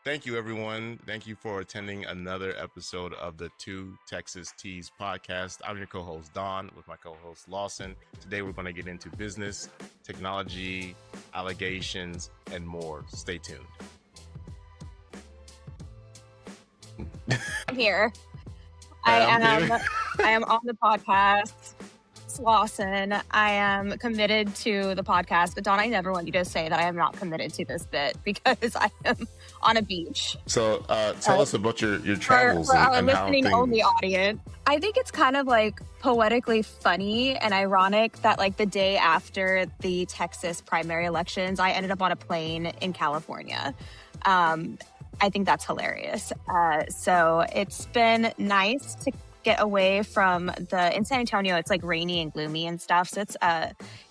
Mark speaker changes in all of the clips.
Speaker 1: Thank you, everyone. Thank you for attending another episode of the Two Texas Teas podcast. I'm your co-host, Don, with my co-host, Lawson. Today, we're going to get into business, technology, allegations, and more. Stay tuned.
Speaker 2: I'm here. I am on the podcast. It's Lawson. I am committed to the podcast, but Don, I never want you to say that I am not committed to this bit because I am on a beach.
Speaker 1: So tell us about your travels
Speaker 2: for our
Speaker 1: and
Speaker 2: listening
Speaker 1: how
Speaker 2: only audience. I think it's kind of like poetically funny and ironic that like the day after the Texas primary elections, I ended up on a plane in California. I think that's hilarious. So it's been nice to get away from in San Antonio. It's like rainy and gloomy and stuff. So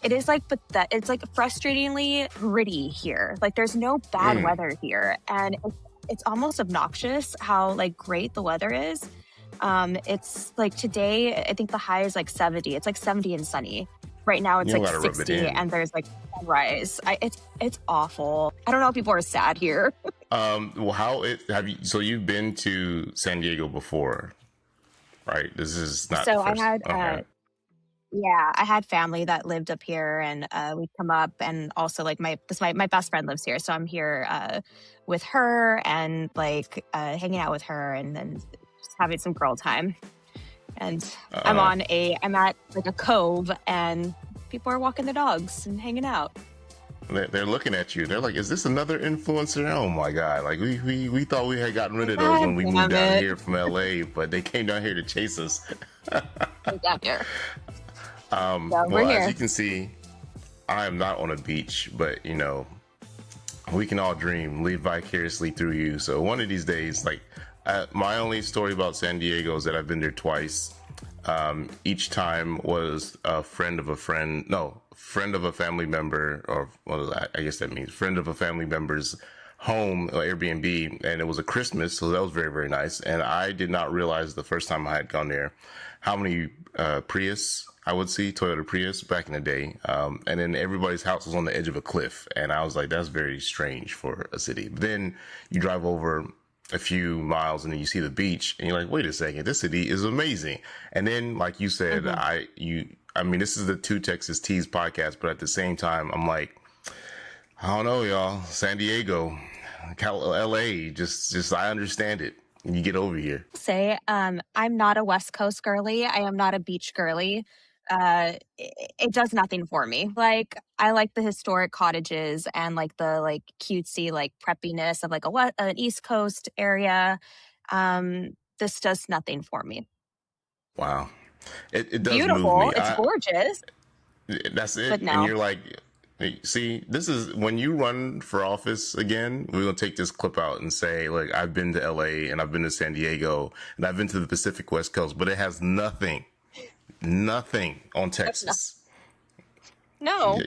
Speaker 2: it is like, but that it's like frustratingly pretty here. Like there's no bad weather here, and it's almost obnoxious how like great the weather is. It's like today, I think the high is like 70. It's like 70 and sunny. Right now it's like 60 and there's like sunrise. It's awful. I don't know if people are sad here.
Speaker 1: Well, so you've been to San Diego before, right? This is not
Speaker 2: so
Speaker 1: the first.
Speaker 2: I had family that lived up here, and we'd come up, and also like my best friend lives here, so I'm here with her and like hanging out with her, and then just having some girl time. And I'm at like a cove, and people are walking their dogs and hanging out.
Speaker 1: They're looking at you. They're like, "Is this another influencer?" Oh my god! Like we thought we had gotten rid of those when we moved down here from LA, but they came down here to chase us.
Speaker 2: Down here.
Speaker 1: Well, as you can see, I am not on a beach, but you know, we can all dream, live vicariously through you. So one of these days, like. My only story about San Diego is that I've been there twice. Each time was a friend of a family member, or I guess that means friend of a family member's home, or Airbnb, and it was a Christmas, so that was very, very nice. And I did not realize the first time I had gone there how many Prius I would see, Toyota Prius back in the day. And then everybody's house was on the edge of a cliff, and I was like, that's very strange for a city. But then you drive over a few miles and then you see the beach and you're like, wait a second, this city is amazing. And then, like you said, I mean, this is the Two Texas Teas podcast, but at the same time, I'm like, I don't know, y'all, San Diego, LA, just I understand it. And you get over here.
Speaker 2: I'm not a West Coast girly. I am not a beach girly. It does nothing for me. Like I like the historic cottages and like the like cutesy like preppiness of like an East Coast area. This does nothing for me.
Speaker 1: Wow, it does
Speaker 2: beautiful.
Speaker 1: Move me.
Speaker 2: It's gorgeous.
Speaker 1: That's it.
Speaker 2: But no.
Speaker 1: And you're like, see, this is when you run for office again. We're gonna take this clip out and say, like, I've been to LA and I've been to San Diego and I've been to the Pacific West Coast, but it has nothing on Texas.
Speaker 2: No.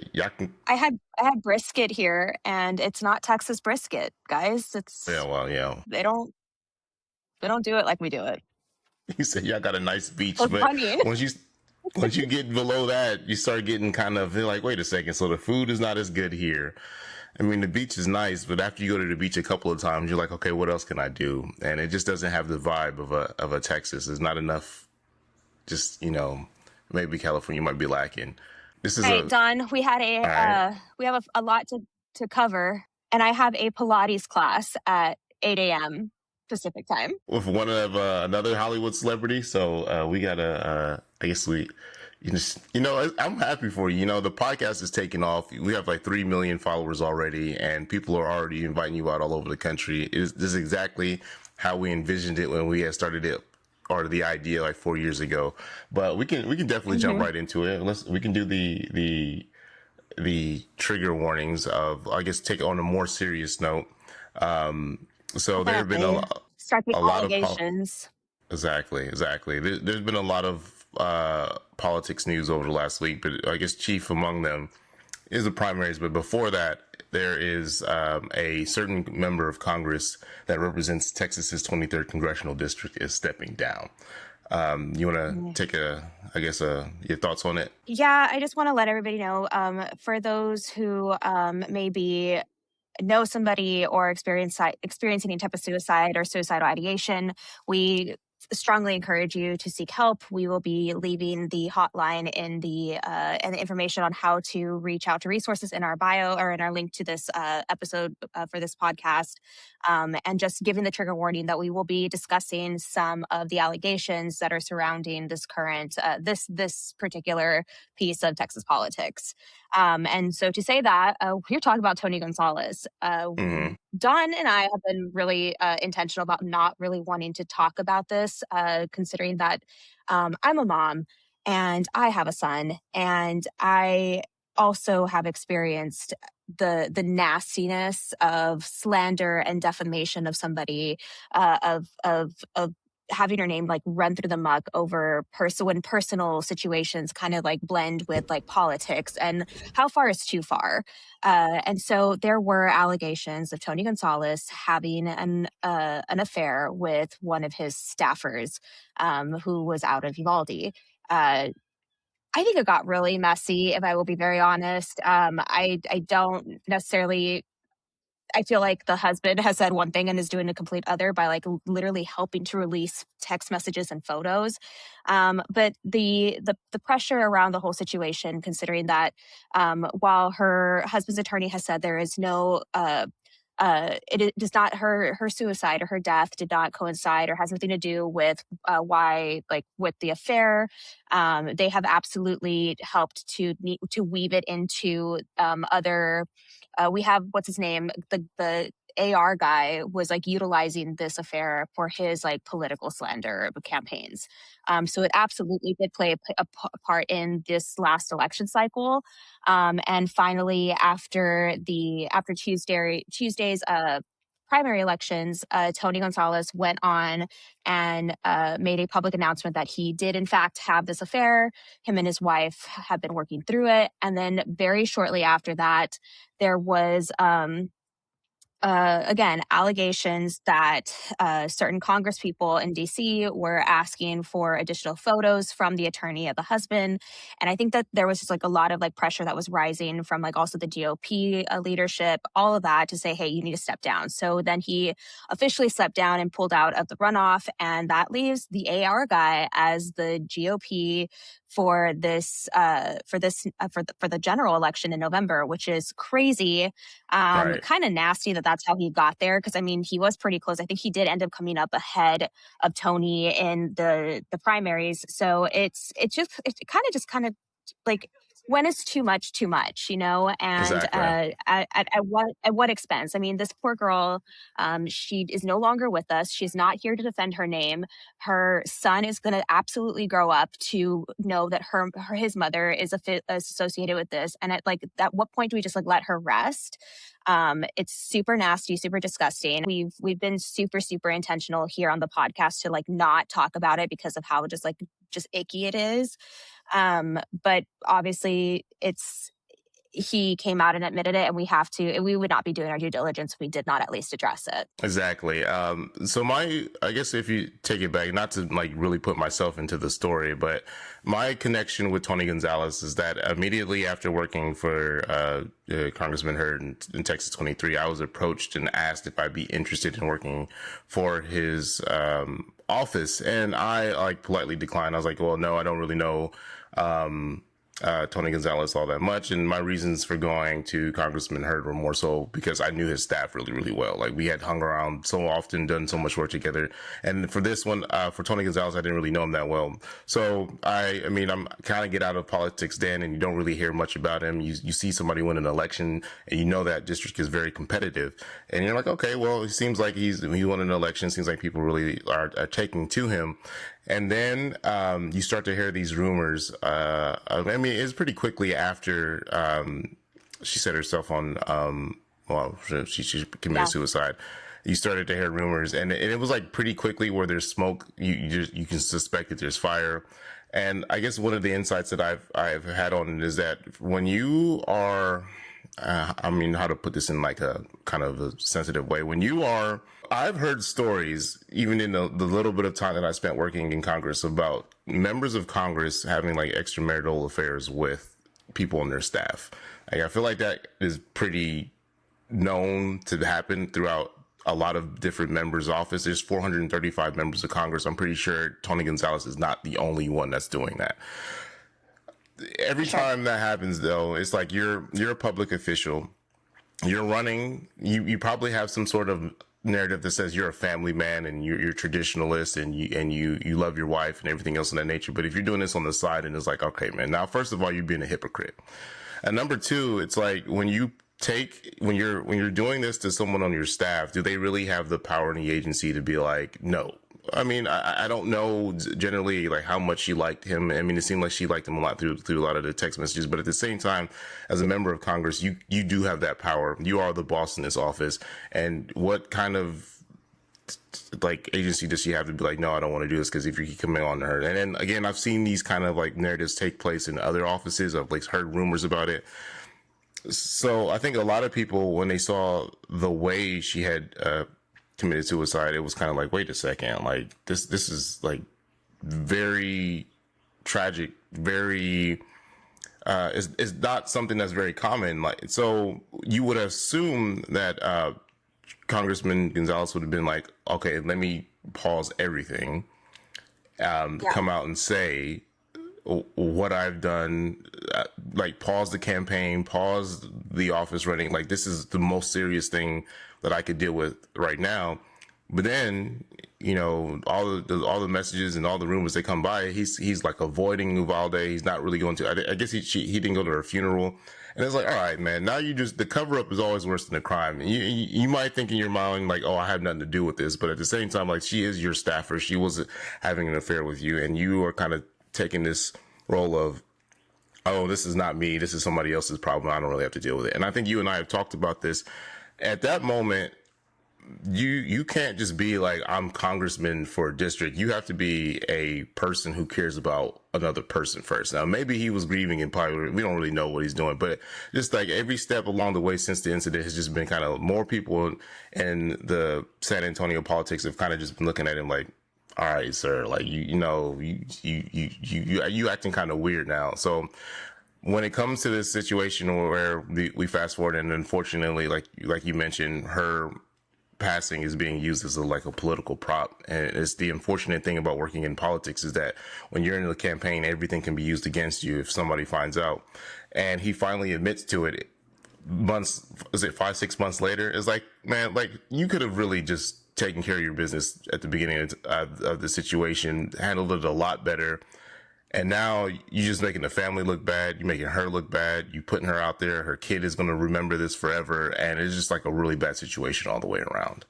Speaker 2: I had brisket here, and it's not Texas brisket, guys. It's They don't do it like we do it.
Speaker 1: You said y'all got a nice beach, but once you get below that, you start getting kind of like, wait a second. So the food is not as good here. I mean, the beach is nice, but after you go to the beach a couple of times, you're like, okay, what else can I do? And it just doesn't have the vibe of a Texas. There's not enough. Just, you know, maybe California might be lacking. This is
Speaker 2: Don, we had we have a lot to cover, and I have a Pilates class at 8 a.m. Pacific time
Speaker 1: with one of another Hollywood celebrity. So we gotta, I guess I'm happy for you. You know, the podcast is taking off. We have like 3 million followers already, and people are already inviting you out all over the country. This is exactly how we envisioned it when we had started it. Or the idea like 4 years ago, but we can definitely jump right into it. We can do the trigger warnings of, I guess, take it on a more serious note. So there have been a lot
Speaker 2: allegations.
Speaker 1: Exactly. There's been a lot of politics news over the last week, but I guess chief among them is the primaries. But before that, there is a certain member of Congress that represents Texas's 23rd congressional district is stepping down. You want to take your thoughts on it?
Speaker 2: Yeah, I just want to let everybody know, for those who may be know somebody or experience any type of suicide or suicidal ideation, we strongly encourage you to seek help. We will be leaving the hotline in and the information on how to reach out to resources in our bio or in our link to this episode for this podcast. And just giving the trigger warning that we will be discussing some of the allegations that are surrounding this current this particular piece of Texas politics. And so to say that, we're talking about Tony Gonzalez. Dawn and I have been really intentional about not really wanting to talk about this, considering that I'm a mom and I have a son, and I also have experienced the nastiness of slander and defamation of somebody, of having her name like run through the muck over when personal situations kind of like blend with like politics, and how far is too far. And so there were allegations of Tony Gonzalez having an affair with one of his staffers, who was out of Uvalde. I think it got really messy, if I will be very honest. I don't necessarily. I feel like the husband has said one thing and is doing a complete other by like literally helping to release text messages and photos. But the pressure around the whole situation, considering that while her husband's attorney has said there is no it does not, her suicide or her death did not coincide or has nothing to do with why, like with the affair. They have absolutely helped to weave it into other. We have, what's his name, the AR guy was like utilizing this affair for his like political slander campaigns. So it absolutely did play a part in this last election cycle. And finally, after Tuesday's primary elections, Tony Gonzalez went on and made a public announcement that he did in fact have this affair. Him and his wife have been working through it. And then very shortly after that, there was again, allegations that certain Congress people in DC were asking for additional photos from the attorney of the husband. And I think that there was just like a lot of like pressure that was rising from like also the GOP leadership, all of that to say, hey, you need to step down. So then he officially stepped down and pulled out of the runoff. And that leaves the AR guy as the GOP for the general election in November, which is crazy.
Speaker 1: Right.
Speaker 2: Kind of nasty that that's how he got there, because I mean he was pretty close. I think he did end up coming up ahead of Tony in the primaries. So it kind of like, when is too much, you know? And
Speaker 1: Exactly.
Speaker 2: at what expense? I mean, this poor girl, she is no longer with us. She's not here to defend her name. Her son is going to absolutely grow up to know that his mother is associated with this. And at what point do we just like let her rest? It's super nasty, super disgusting. We've been super, super intentional here on the podcast to like not talk about it because of how just icky it is. But obviously he came out and admitted it, and we would not be doing our due diligence if we did not at least address it.
Speaker 1: Exactly. So I guess if you take it back, not to like really put myself into the story, but my connection with Tony Gonzalez is that immediately after working for Congressman Hurd in Texas 23, I was approached and asked if I'd be interested in working for his office, and I like politely declined. I was like, well, no, I don't really know Tony Gonzalez all that much. And my reasons for going to Congressman Hurd were more so because I knew his staff really, really well. Like we had hung around so often, done so much work together. And for this one, for Tony Gonzalez, I didn't really know him that well. So I mean, I'm kind of get out of politics then, and you don't really hear much about him. You see somebody win an election and you know that district is very competitive. And you're like, okay, well, it seems like he won an election. Seems like people really are taking to him. And then you start to hear these rumors. I mean, it's pretty quickly after she set herself on, she committed suicide. You started to hear rumors, and it was like pretty quickly where there's smoke, you can suspect that there's fire. And I guess one of the insights that I've had on it is that when you are, I mean, how to put this in like a kind of a sensitive way, I've heard stories, even in the little bit of time that I spent working in Congress, about members of Congress having like extramarital affairs with people on their staff. Like, I feel like that is pretty known to happen throughout a lot of different members' office. There's 435 members of Congress. I'm pretty sure Tony Gonzalez is not the only one that's doing that. Every time that happens, though, it's like you're a public official. You're running. You probably have some sort of narrative that says you're a family man and you're traditionalist and you love your wife and everything else of that nature. But if you're doing this on the side, and it's like, okay, man, now first of all, you're being a hypocrite. And number two, it's like when you're doing this to someone on your staff, do they really have the power and the agency to be like, no? I mean, I don't know generally like how much she liked him. I mean, it seemed like she liked him a lot through a lot of the text messages. But at the same time, as a member of Congress, you do have that power. You are the boss in this office. And what kind of like agency does she have to be like, no, I don't want to do this because if you keep coming on to her? And then again, I've seen these kind of like narratives take place in other offices. I've like heard rumors about it. So I think a lot of people, when they saw the way she had committed suicide, it was kind of like, wait a second, like this is like very tragic, very is not something that's very common. Like, so you would assume that Congressman Gonzalez would have been like, okay, let me pause everything, come out and say what I've done, like pause the campaign, pause the office running. Like, this is the most serious thing that I could deal with right now. But then, you know, all the messages and all the rumors that come by, he's like avoiding Uvalde. He's not really going to. I guess he didn't go to her funeral. And it's like, all right, man, now the cover up is always worse than the crime. And you might think in your mind like, oh, I have nothing to do with this, but at the same time, like, she is your staffer. She was having an affair with you, and you are kind of taking this role of, oh, this is not me. This is somebody else's problem. I don't really have to deal with it. And I think you and I have talked about this. At that moment, you can't just be like, I'm congressman for a district. You have to be a person who cares about another person first. Now, maybe he was grieving and probably, we don't really know what he's doing, but just like every step along the way since the incident has just been kind of more people in the San Antonio politics have kind of just been looking at him like, all right, sir, like, you acting kind of weird now. So when it comes to this situation where we fast forward, and unfortunately, like you mentioned, her passing is being used as a political prop. And it's the unfortunate thing about working in politics is that when you're in the campaign, everything can be used against you if somebody finds out. And he finally admits to it months, is it 5-6 months later? It's like, man, like, you could have really just taken care of your business at the beginning of the situation, handled it a lot better. And now you're just making the family look bad. You're making her look bad. You're putting her out there. Her kid is going to remember this forever. And it's just like a really bad situation all the way around.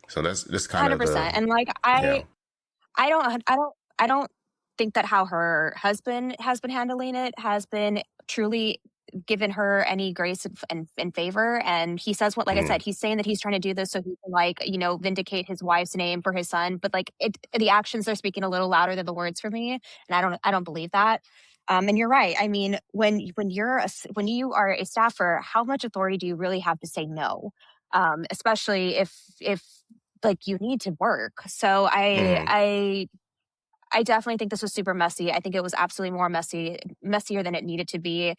Speaker 1: So that's kind
Speaker 2: 100%.
Speaker 1: of
Speaker 2: And like, I don't think that how her husband has been handling it has been truly given her any grace and favor. And he says what, like I said, he's saying that he's trying to do this so he can, like, you know, vindicate his wife's name for his son. But like, the actions are speaking a little louder than the words for me, and I don't believe that. And you're right. I mean, when you are a staffer, how much authority do you really have to say no? Especially if like you need to work. So I definitely think this was super messy. I think it was absolutely messier than it needed to be.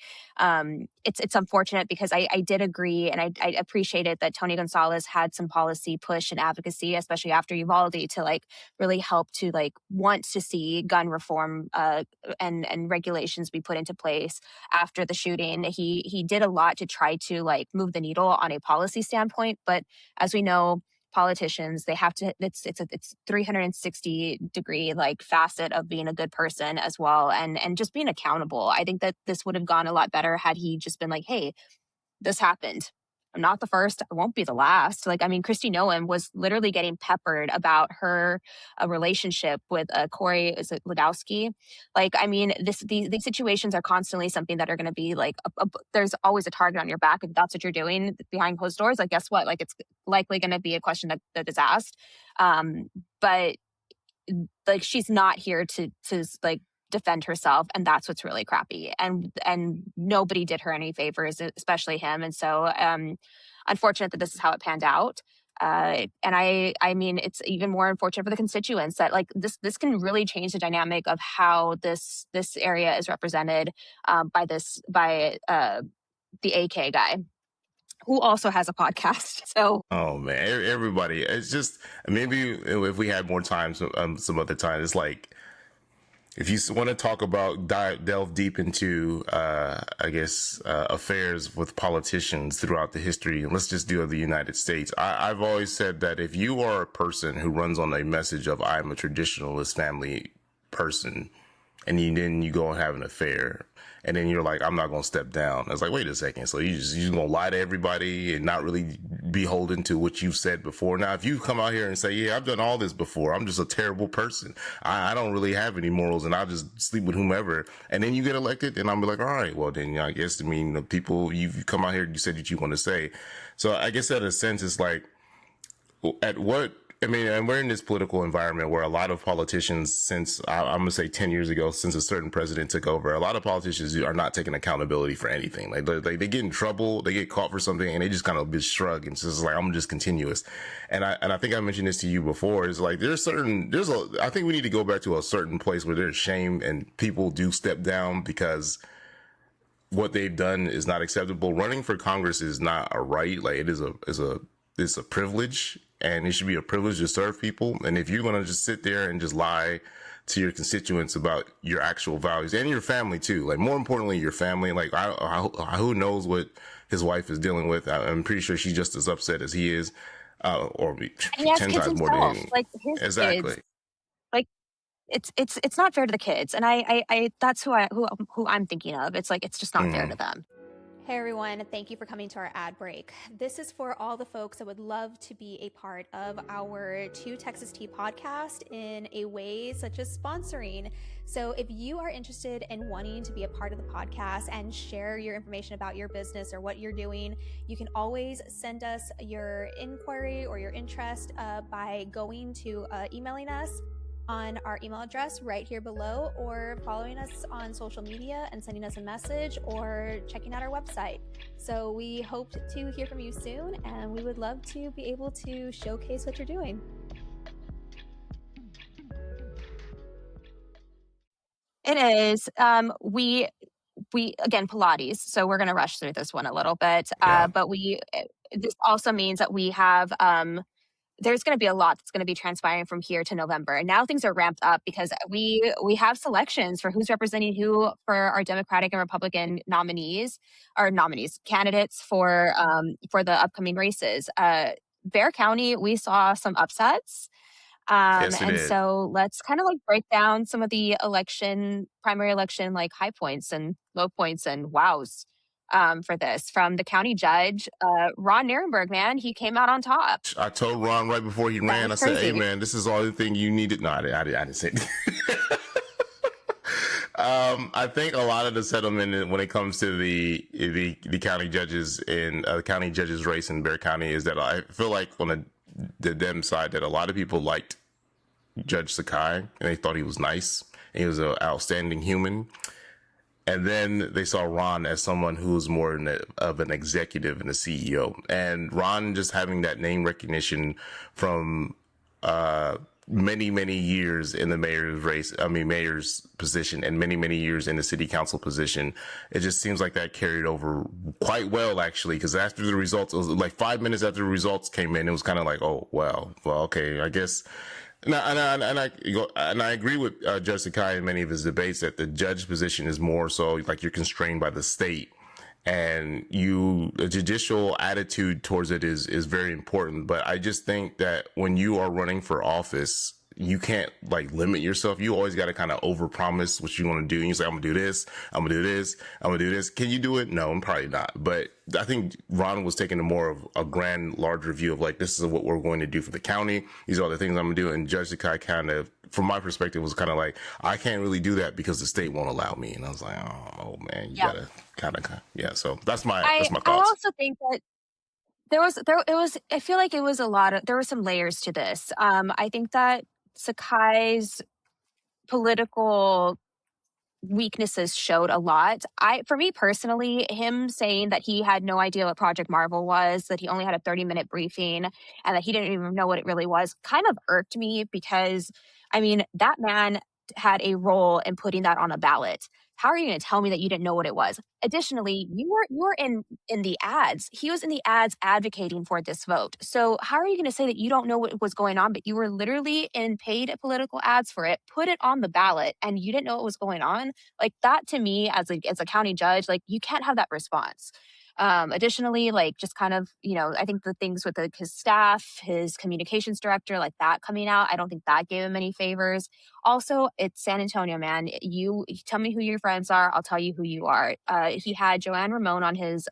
Speaker 2: It's unfortunate because I did agree, and I appreciated that Tony Gonzalez had some policy push and advocacy, especially after Uvalde, to like really help to like want to see gun reform and regulations be put into place after the shooting. He did a lot to try to like move the needle on a policy standpoint, but as we know, politicians, they have to, it's 360 degree like facet of being a good person as well, and just being accountable. I think that this would have gone a lot better had he just been like, hey, this happened. I'm not the first. I won't be the last. Like, I mean, Kristi Noem was literally getting peppered about her relationship with Corey, is it Ladowski? Like, I mean, these situations are constantly something that are going to be like, there's always a target on your back. If that's what you're doing behind closed doors, like, guess what? Like, it's likely going to be a question that is asked. But like, she's not here to like defend herself, and that's what's really crappy, and nobody did her any favors, especially him. And so unfortunate that this is how it panned out, and I mean, it's even more unfortunate for the constituents that like this can really change the dynamic of how this area is represented by the AK guy. who also has a podcast. So,
Speaker 1: oh man, everybody. It's just maybe if we had more time, some other time. It's like if you want to talk about delve deep into, affairs with politicians throughout the history, and let's just do the United States. I've always said that if you are a person who runs on a message of I'm a traditionalist family person, and then you go and have an affair, and then you're like, I'm not going to step down. I was like, wait a second. So you just going to lie to everybody and not really be beholden to what you've said before. Now, if you come out here and say, yeah, I've done all this before, I'm just a terrible person, I don't really have any morals, and I'll just sleep with whomever, and then you get elected, and I'm like, all right, well, then I guess, I mean, the people you've come out here, you said that you want to say. So I guess in a sense, it's like, at what, I mean, and we're in this political environment where a lot of politicians, since I'm going to say 10 years ago, since a certain president took over, a lot of politicians are not taking accountability for anything. Like they get in trouble, they get caught for something, and they just kind of just shrug and just like, I'm just continuous. And I think I mentioned this to you before. Is like I think we need to go back to a certain place where there's shame and people do step down because what they've done is not acceptable. Running for Congress is not a right. Like it's a privilege. And it should be a privilege to serve people. And if you're going to just sit there and just lie to your constituents about your actual values and your family too, like more importantly, your family, like who knows what his wife is dealing with. I'm pretty sure she's just as upset as he is, or 10 times more than him.
Speaker 2: Like his
Speaker 1: exactly.
Speaker 2: Kids, like it's not fair to the kids. And I that's who I'm thinking of. It's like, it's just not fair to them.
Speaker 3: Hey everyone, thank you for coming to our ad break. This is for all the folks that would love to be a part of our Two Texas Tea podcast in a way such as sponsoring. So if you are interested in wanting to be a part of the podcast and share your information about your business or what you're doing, you can always send us your inquiry or your interest by going to emailing us on our email address right here below, or following us on social media and sending us a message, or checking out our website. So we hope to hear from you soon, and we would love to be able to showcase what you're doing.
Speaker 2: It is. We again, Pilates, so we're going to rush through this one a little bit. But this also means that we have there's going to be a lot that's going to be transpiring from here to November. And now things are ramped up because we have selections for who's representing who for our Democratic and Republican candidates for the upcoming races. Bexar County, we saw some upsets. So let's kind of like break down some of the primary election, like high points and low points and wows. For this, from the county judge, Ron Nirenberg, man, he came out on top.
Speaker 1: I told Ron right before he ran, I said, hey man, this is all the thing you needed. No, I didn't say that. I think a lot of the settlement when it comes to the county judges in county judges race in Bexar County is that I feel like on the Dem side that a lot of people liked Judge Sakai and they thought he was nice and he was an outstanding human. And then they saw Ron as someone who was more of an executive and a CEO. And Ron just having that name recognition from many, many years in the mayor's position, and many, many years in the city council position. It just seems like that carried over quite well, actually, because after the results, it was like 5 minutes after the results came in, it was kind of like, oh, well, okay, I guess. And I agree with Judge Sakai in many of his debates that the judge position is more so like you're constrained by the state, and a judicial attitude towards it is very important. But I just think that when you are running for office, you can't like limit yourself. You always got to kind of overpromise what you want to do. And you say, I'm going to do this. I'm going to do this. I'm going to do this. Can you do it? No, probably not. But I think Ron was taking a more of a grand, larger view of like, this is what we're going to do for the county. These are the things I'm going to do. And Judge Sakai kind of, from my perspective, was kind of like, I can't really do that because the state won't allow me. And I was like, oh man, you gotta kind of, yeah. So that's my thoughts.
Speaker 2: I also think that I feel like it was there were some layers to this. I think that Sakai's political weaknesses showed a lot. For me personally, him saying that he had no idea what Project Marvel was, that he only had a 30-minute briefing, and that he didn't even know what it really was, kind of irked me because, I mean, that man had a role in putting that on a ballot. How are you going to tell me that you didn't know what it was? Additionally, you were in the ads. He was in the ads advocating for this vote. So how are you going to say that you don't know what was going on, but you were literally in paid political ads for it, put it on the ballot, and you didn't know what was going on? Like, that to me, as a county judge, like, you can't have that response. Additionally, like, just kind of, I think the things with his staff, his communications director, like that coming out, I don't think that gave him any favors. Also, it's San Antonio, man. You tell me who your friends are, I'll tell you who you are. He had Joanne Ramon on his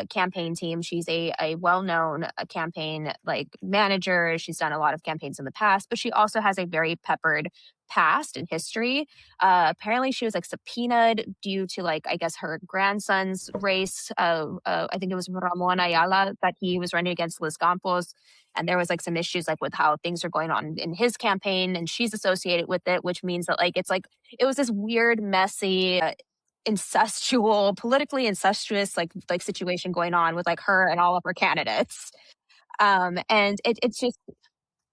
Speaker 2: campaign team. She's a well-known campaign like manager. She's done a lot of campaigns in the past, but she also has a very peppered past and history. Apparently she was like subpoenaed due to, like, I guess her grandson's race. I think it was Ramon Ayala that he was running against Liz Campos. And there was like some issues like with how things are going on in his campaign, and she's associated with it, which means that like, it's like, it was this weird, messy, politically incestuous like situation going on with like her and all of her candidates. And it's just,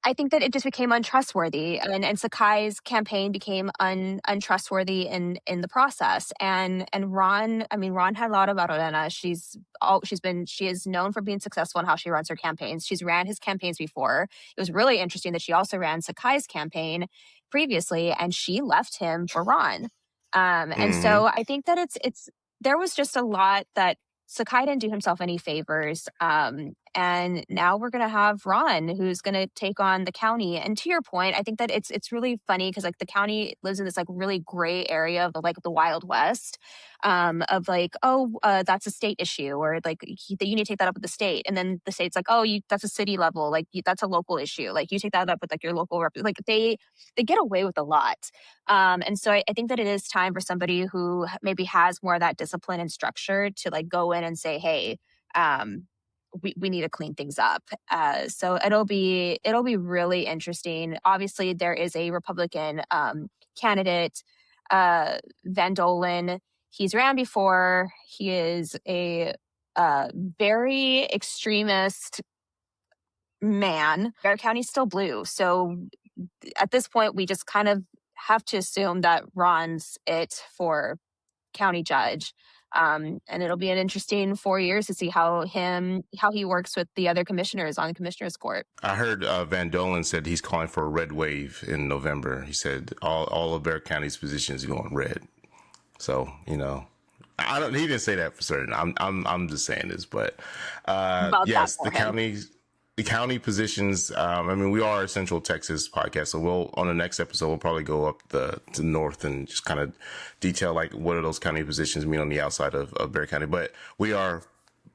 Speaker 2: I think that it just became untrustworthy, and Sakai's campaign became untrustworthy in the process. And Ron had a lot about Elena. She is known for being successful in how she runs her campaigns. She's ran his campaigns before. It was really interesting that she also ran Sakai's campaign previously, and she left him for Ron. And so I think that it's there was just a lot that Sakai didn't do himself any favors. And now we're going to have Ron, who's going to take on the county. And to your point, I think that it's really funny because like the county lives in this like really gray area of the Wild West, of like, that's a state issue, or like you need to take that up with the state. And then the state's like, that's a city level, like that's a local issue. Like you take that up with like your local rep. Like they get away with a lot. And so I think that it is time for somebody who maybe has more of that discipline and structure to like go in and say, hey, we need to clean things up. So it'll be really interesting. Obviously, there is a Republican candidate, Van Dolen. He's ran before. He is a very extremist man. Bear County's still blue. So at this point, we just kind of have to assume that Ron's it for county judge. And it'll be an interesting 4 years to see how he works with the other commissioners on the commissioners court.
Speaker 1: I heard Van Dolen said he's calling for a red wave in November. He said all of Bear County's positions going red. So, he didn't say that for certain. I'm just saying this, but yes, the county positions. We are a Central Texas podcast, so on the next episode, we'll probably go up to the north and just kind of detail like what do those county positions mean on the outside of Bear County. But we are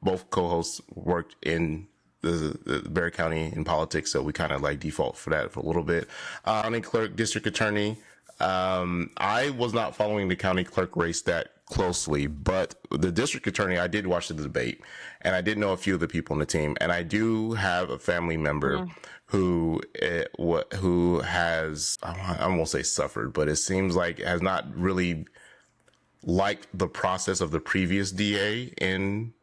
Speaker 1: both co-hosts worked in the Bear County in politics, so we kind of like default for that for a little bit. County clerk, district attorney. I was not following the county clerk race that closely, but the district attorney, I did watch the debate, and I did know a few of the people on the team, and I do have a family member who has, I won't say suffered, but it seems like has not really liked the process of the previous DA in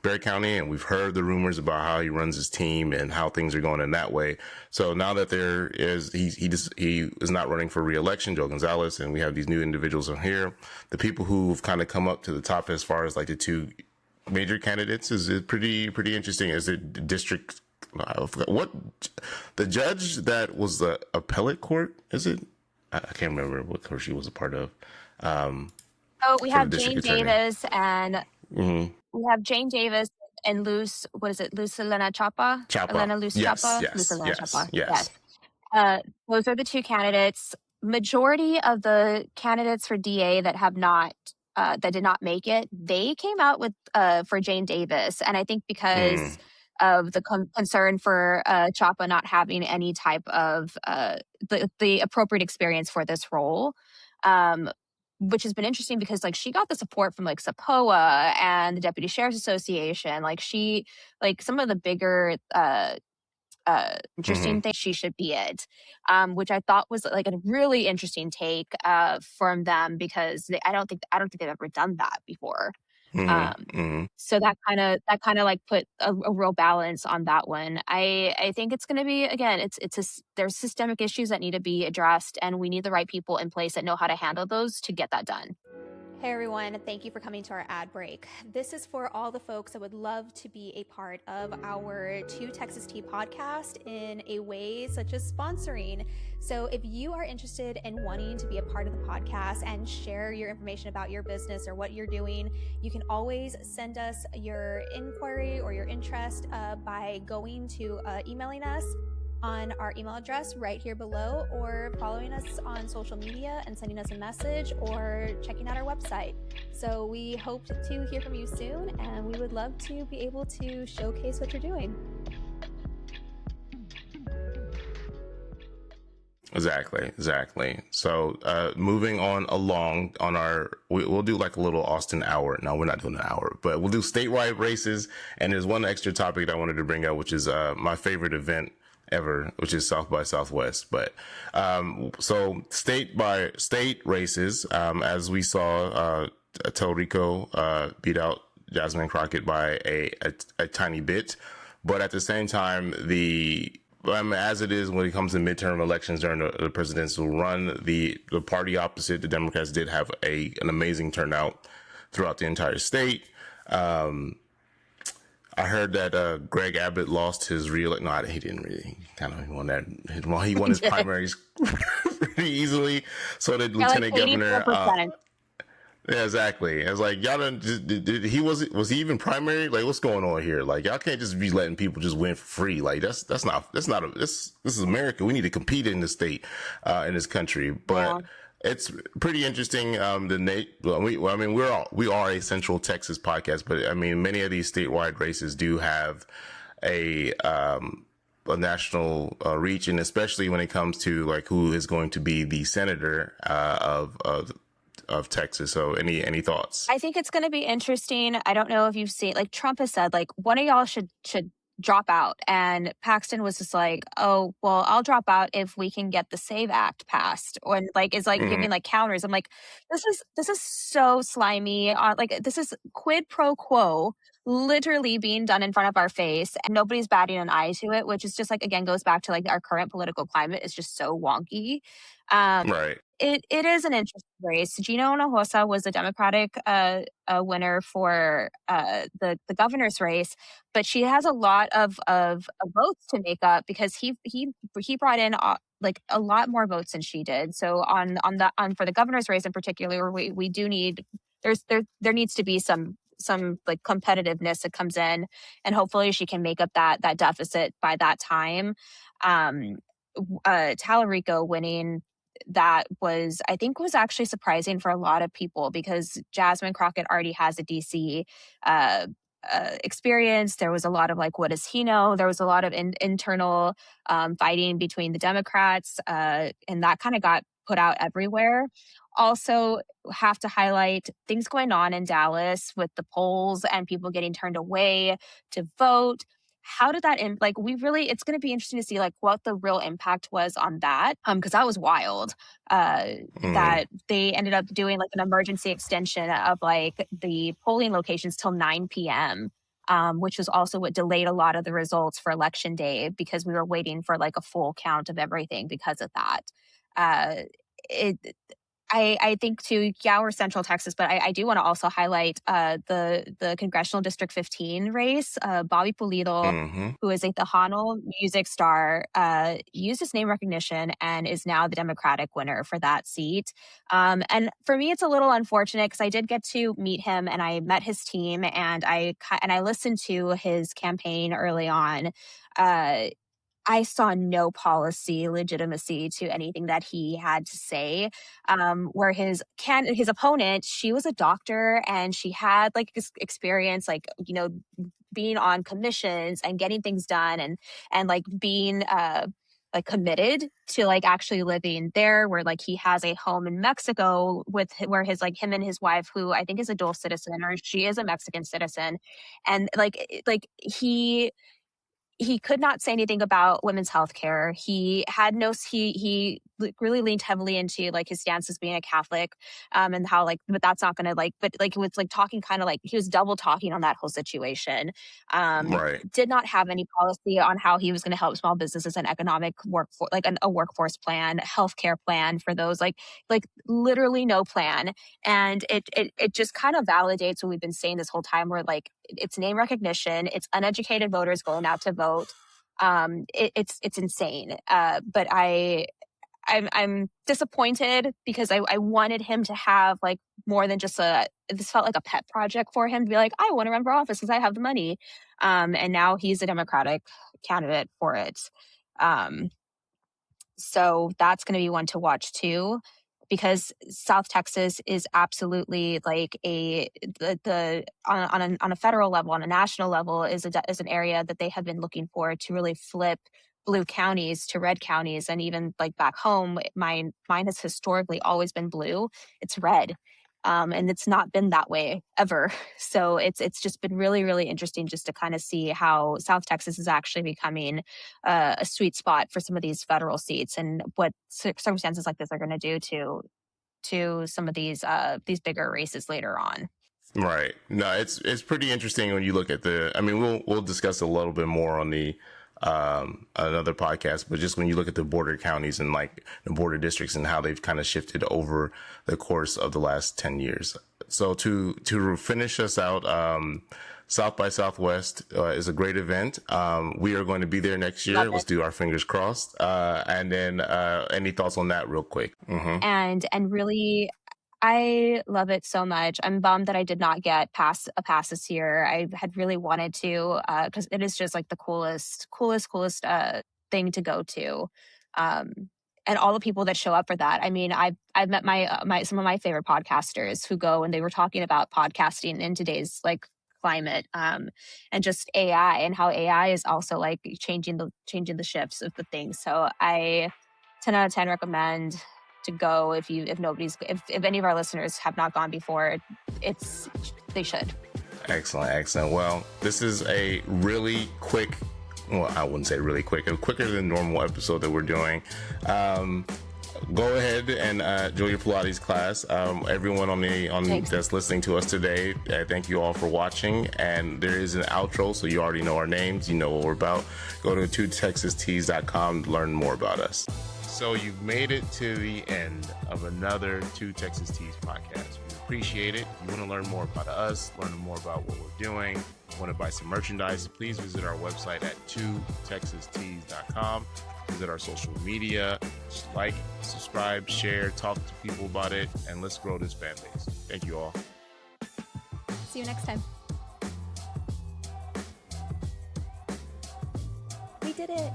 Speaker 1: Bear County, and we've heard the rumors about how he runs his team and how things are going in that way. So now that he is not running for re-election, Joe Gonzalez, and we have these new individuals on here, the people who've kind of come up to the top as far as like the two major candidates is pretty interesting. Is it district? I forgot what the judge that was the appellate court? Is it? I can't remember what court she was a part of.
Speaker 2: We have Jane Davis and. Mm-hmm. We have Jane Davis and Elena Chapa? Elena Luz Chapa? Chapa. Yes. Those are the two candidates. Majority of the candidates for DA that have not, that did not make it, they came out with for Jane Davis. And I think because of the concern for Chapa not having any type of the appropriate experience for this role, which has been interesting because like she got the support from like SAPOA and the Deputy Sheriff's Association. Like some of the bigger interesting things, she should be it, which I thought was like a really interesting take from them because I don't think they've ever done that before. So that kind of like put a real balance on that one. I think it's going to be, again, there's systemic issues that need to be addressed, and we need the right people in place that know how to handle those to get that done.
Speaker 3: Hey everyone, thank you for coming to our ad break. This is for all the folks that would love to be a part of our 2 Texas Tea podcast in a way such as sponsoring. So if you are interested in wanting to be a part of the podcast and share your information about your business or what you're doing, you can always send us your inquiry or your interest by going to emailing us on our email address right here below, or following us on social media and sending us a message, or checking out our website. So we hope to hear from you soon, and we would love to be able to showcase what you're doing.
Speaker 1: Exactly. So moving on along on we'll do like a little Austin hour. No, we're not doing an hour, but we'll do statewide races. And there's one extra topic that I wanted to bring up, which is my favorite event ever, which is South by Southwest. But so state by state races, as we saw, Talarico beat out Jasmine Crockett by a tiny bit, but at the same time, as it is when it comes to midterm elections during the presidential run, the party opposite, the Democrats, did have an amazing turnout throughout the entire state. I heard that Greg Abbott lost his reelection. No, he didn't really. He kind of won that. He won his primaries pretty easily. So did Lieutenant Governor. Yeah, exactly. I was like, y'all don't. Was he even primary? Like, what's going on here? Like, y'all can't just be letting people just win for free. Like, this is America. We need to compete in this state, in this country. But. Yeah. It's pretty interesting. We are a Central Texas podcast, but I mean, many of these statewide races do have a national reach, and especially when it comes to like who is going to be the senator of Texas. So, any thoughts?
Speaker 2: I think it's going to be interesting. I don't know if you've seen, like Trump has said, like one of y'all should drop out, and Paxton was just like, oh well, I'll drop out if we can get the SAVE Act passed, or like is like giving like counters. I'm like, this is so slimy. Like this is quid pro quo literally being done in front of our face, and nobody's batting an eye to it, which is just like, again, goes back to like our current political climate is just so wonky.
Speaker 1: Right.
Speaker 2: It is an interesting race. Gina Hinojosa was the Democratic winner for the governor's race, but she has a lot of votes to make up because he brought in like a lot more votes than she did. So for the governor's race in particular, we do need there needs to be some like competitiveness that comes in, and hopefully she can make up that deficit by that time. Talarico winning that was actually surprising for a lot of people because Jasmine Crockett already has a DC experience. There was a lot of like, what does he know? There was a lot of internal fighting between the Democrats, and that kind of got put out everywhere. Also, have to highlight things going on in Dallas with the polls and people getting turned away to vote. How did that end? Like, it's going to be interesting to see like what the real impact was on that. Because that was wild. That they ended up doing like an emergency extension of like the polling locations till 9 p.m. Which was also what delayed a lot of the results for election day because we were waiting for like a full count of everything because of that. I think too, yeah, we're Central Texas, but I do want to also highlight the Congressional District 15 race. Bobby Pulido, who is a Tejano music star, used his name recognition and is now the Democratic winner for that seat. And for me, it's a little unfortunate because I did get to meet him and I met his team and I listened to his campaign early on. I saw no policy legitimacy to anything that he had to say. Where his opponent, she was a doctor and she had like experience, like, you know, being on commissions and getting things done and like being like committed to like actually living there, where like he has a home in Mexico where his like him and his wife, who I think is a dual citizen, or she is a Mexican citizen, and like he could not say anything about women's health care. He really leaned heavily into like his stance as being a Catholic, and how like, but that's not gonna like, but like it was like talking kind of like he was double talking on that whole situation.
Speaker 1: Right.
Speaker 2: Did not have any policy on how he was going to help small businesses and economic workforce, like a workforce plan, healthcare plan for those, like literally no plan. And it just kind of validates what we've been saying this whole time, where like it's name recognition, it's uneducated voters going out to vote. It's insane. But I'm disappointed because I wanted him to have like more than just this felt like a pet project for him to be like, I want to run for office because I have the money. And now he's a Democratic candidate for it. So that's going to be one to watch too, because South Texas is absolutely like on a federal level, on a national level, is an area that they have been looking for to really flip blue counties to red counties. And even like back home, mine has historically always been blue. It's red. And it's not been that way ever. So it's just been really, really interesting just to kind of see how South Texas is actually becoming a sweet spot for some of these federal seats, and what circumstances like this are going to do to some of these bigger races later on.
Speaker 1: Right. No, it's pretty interesting when you look at I mean, we'll discuss a little bit more on the another podcast, but just when you look at the border counties and like the border districts and how they've kind of shifted over the course of the last 10 years. So to finish us out, South by Southwest is a great event. We are going to be there next year. Let's do our fingers crossed. And then any thoughts on that real quick? Mm-hmm.
Speaker 2: And really, I love it so much. I'm bummed that I did not get a pass this year. I had really wanted to, because it is just like the coolest thing to go to. And all the people that show up for that. I mean, I've met some of my favorite podcasters who go, and they were talking about podcasting in today's like climate, and just AI, and how AI is also like changing the shifts of the things. So I 10 out of 10 recommend to go if any of our listeners have not gone before. They should.
Speaker 1: Excellent. Well, this is a really quick, well, I wouldn't say really quick, a quicker than normal episode that we're doing. Go ahead and enjoy your Pilates class. Everyone that's listening to us today, thank you all for watching. And there is an outro, so you already know our names, you know what we're about. Go to 2texastees.com to learn more about us. So you've made it to the end of another 2 Texas Tees podcast. We appreciate it. If you want to learn more about us, learn more about what we're doing, want to buy some merchandise, please visit our website at 2texastees.com. Visit our social media, like, subscribe, share, talk to people about it, and let's grow this fan base. Thank you all.
Speaker 3: See you next time. We did it.